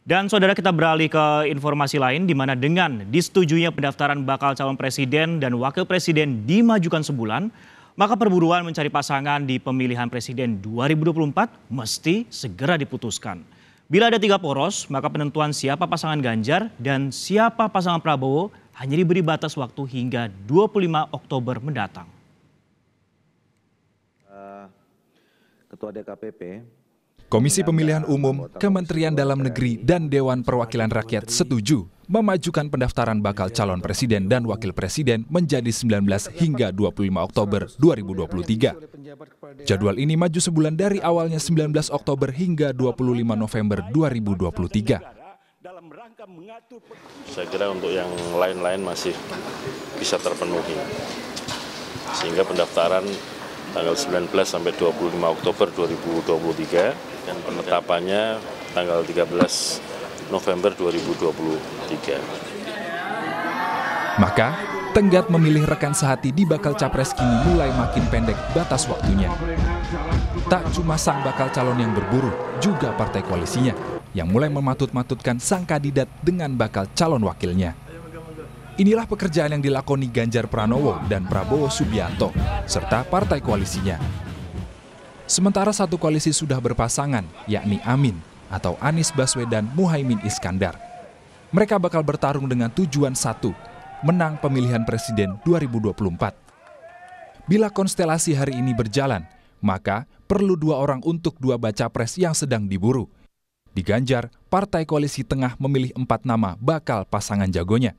Dan saudara, kita beralih ke informasi lain di mana dengan disetujuinya pendaftaran bakal calon presiden dan wakil presiden dimajukan sebulan, maka perburuan mencari pasangan di pemilihan presiden 2024 mesti segera diputuskan. Bila ada 3 poros, maka penentuan siapa pasangan Ganjar dan siapa pasangan Prabowo hanya diberi batas waktu hingga 25 Oktober mendatang. Ketua DKPP, Komisi Pemilihan Umum, Kementerian Dalam Negeri, dan Dewan Perwakilan Rakyat setuju memajukan pendaftaran bakal calon presiden dan wakil presiden menjadi 19 hingga 25 Oktober 2023. Jadwal ini maju sebulan dari awalnya 19 Oktober hingga 25 November 2023. Saya kira untuk yang lain-lain masih bisa terpenuhi, sehingga pendaftaran tanggal 19 sampai 25 Oktober 2023 dan penetapannya tanggal 13 November 2023. Maka, tenggat memilih rekan sehati di bakal capres kini mulai makin pendek batas waktunya. Tak cuma sang bakal calon yang berburu, juga partai koalisinya yang mulai mematut-matutkan sang kandidat dengan bakal calon wakilnya. Inilah pekerjaan yang dilakoni Ganjar Pranowo dan Prabowo Subianto, serta partai koalisinya. Sementara satu koalisi sudah berpasangan, yakni Amin atau Anies Baswedan Muhaimin Iskandar. Mereka bakal bertarung dengan tujuan satu, menang pemilihan presiden 2024. Bila konstelasi hari ini berjalan, maka perlu 2 orang untuk 2 baca pres yang sedang diburu. Di Ganjar, partai koalisi tengah memilih 4 nama bakal pasangan jagonya.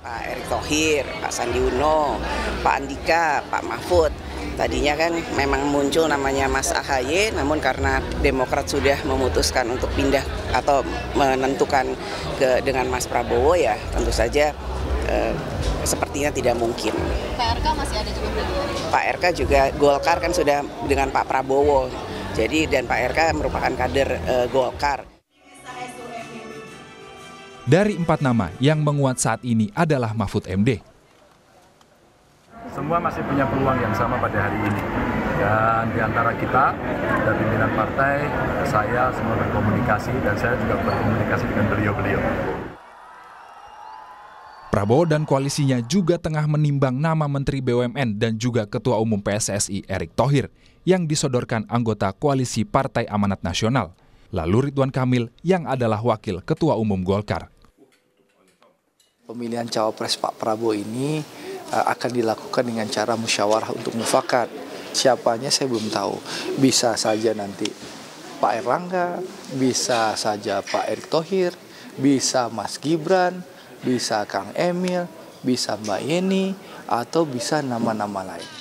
Pak Erick Thohir, Pak Sandi Uno, Pak Andika, Pak Mahfud. Tadinya kan memang muncul namanya Mas AHY, namun karena Demokrat sudah memutuskan untuk pindah atau menentukan dengan Mas Prabowo, ya tentu saja sepertinya tidak mungkin. Pak RK masih ada juga berarti? Pak RK juga, Golkar kan sudah dengan Pak Prabowo, jadi dan Pak RK merupakan kader Golkar. Dari 4 nama yang menguat saat ini adalah Mahfud MD. Semua masih punya peluang yang sama pada hari ini. Dan di antara kita, dari pimpinan partai, saya semua berkomunikasi dan saya juga berkomunikasi dengan beliau-beliau. Prabowo dan koalisinya juga tengah menimbang nama Menteri BUMN dan juga Ketua Umum PSSI Erick Thohir yang disodorkan anggota koalisi Partai Amanat Nasional, lalu Ridwan Kamil yang adalah Wakil Ketua Umum Golkar. Pemilihan cawapres Pak Prabowo ini akan dilakukan dengan cara musyawarah untuk mufakat. Siapanya saya belum tahu. Bisa saja nanti Pak Erlangga, bisa saja Pak Erick Thohir, bisa Mas Gibran, bisa Kang Emil, bisa Mbak Yeni, atau bisa nama-nama lain.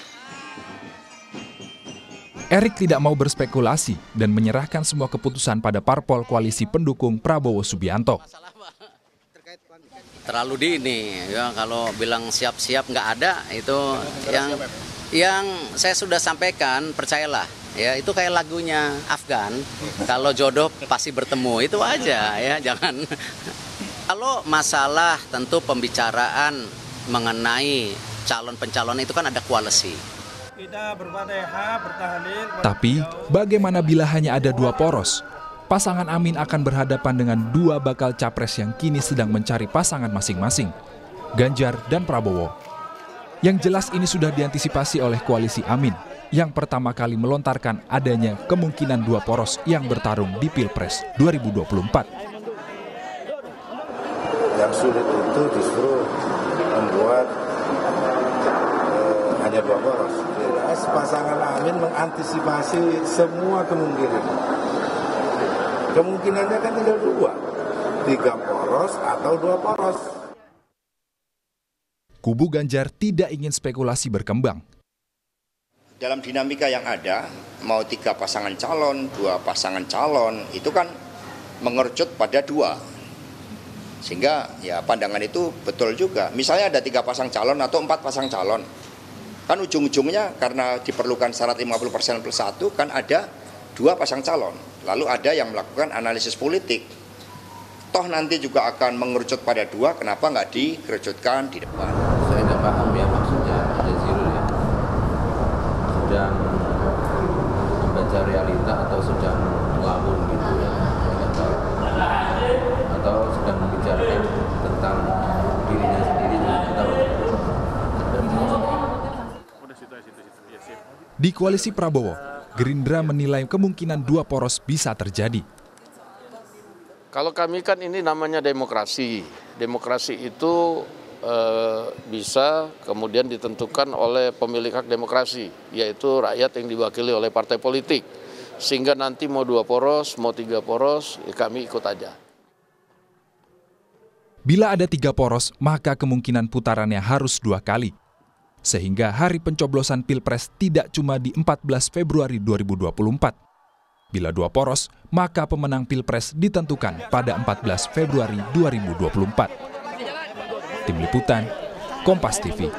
Erick tidak mau berspekulasi dan menyerahkan semua keputusan pada parpol koalisi pendukung Prabowo Subianto. Terlalu dini, ya, kalau bilang siap-siap nggak ada, itu yang saya sudah sampaikan, percayalah, ya itu kayak lagunya Afgan, kalau jodoh pasti bertemu, itu aja ya, jangan. Kalau masalah tentu pembicaraan mengenai calon pencalon itu kan ada koalisi. Tapi bagaimana bila hanya ada 2 poros? Pasangan Amin akan berhadapan dengan 2 bakal capres yang kini sedang mencari pasangan masing-masing, Ganjar dan Prabowo. Yang jelas ini sudah diantisipasi oleh koalisi Amin, yang pertama kali melontarkan adanya kemungkinan 2 poros yang bertarung di Pilpres 2024. yang sulit itu justru membuat hanya 2 poros. Jelas pasangan Amin mengantisipasi semua kemungkinan. Kemungkinannya kan tinggal 2, 3 poros atau 2 poros. Kubu Ganjar tidak ingin spekulasi berkembang. Dalam dinamika yang ada, mau 3 pasangan calon, 2 pasangan calon, itu kan mengerucut pada 2. Sehingga ya pandangan itu betul juga. Misalnya ada 3 pasang calon atau 4 pasang calon. Kan ujung-ujungnya karena diperlukan syarat 50% plus 1, kan ada 2 pasang calon. Lalu ada yang melakukan analisis politik. Toh nanti juga akan mengerucut pada 2, kenapa nggak dikerucutkan di depan? Saya nggak paham ya maksudnya Pak Jazirul ya. Sedang membaca realita atau sedang ngelamun gitu ya. Di koalisi Prabowo, Gerindra menilai kemungkinan 2 poros bisa terjadi. Kalau kami kan ini namanya demokrasi. Demokrasi itu bisa kemudian ditentukan oleh pemilik hak demokrasi, yaitu rakyat yang diwakili oleh partai politik. Sehingga nanti mau 2 poros, mau 3 poros, ya kami ikut aja. Bila ada 3 poros, maka kemungkinan putarannya harus 2 kali. Sehingga hari pencoblosan Pilpres tidak cuma di 14 Februari 2024. Bila 2 poros, maka pemenang Pilpres ditentukan pada 14 Februari 2024. Tim Liputan, Kompas TV.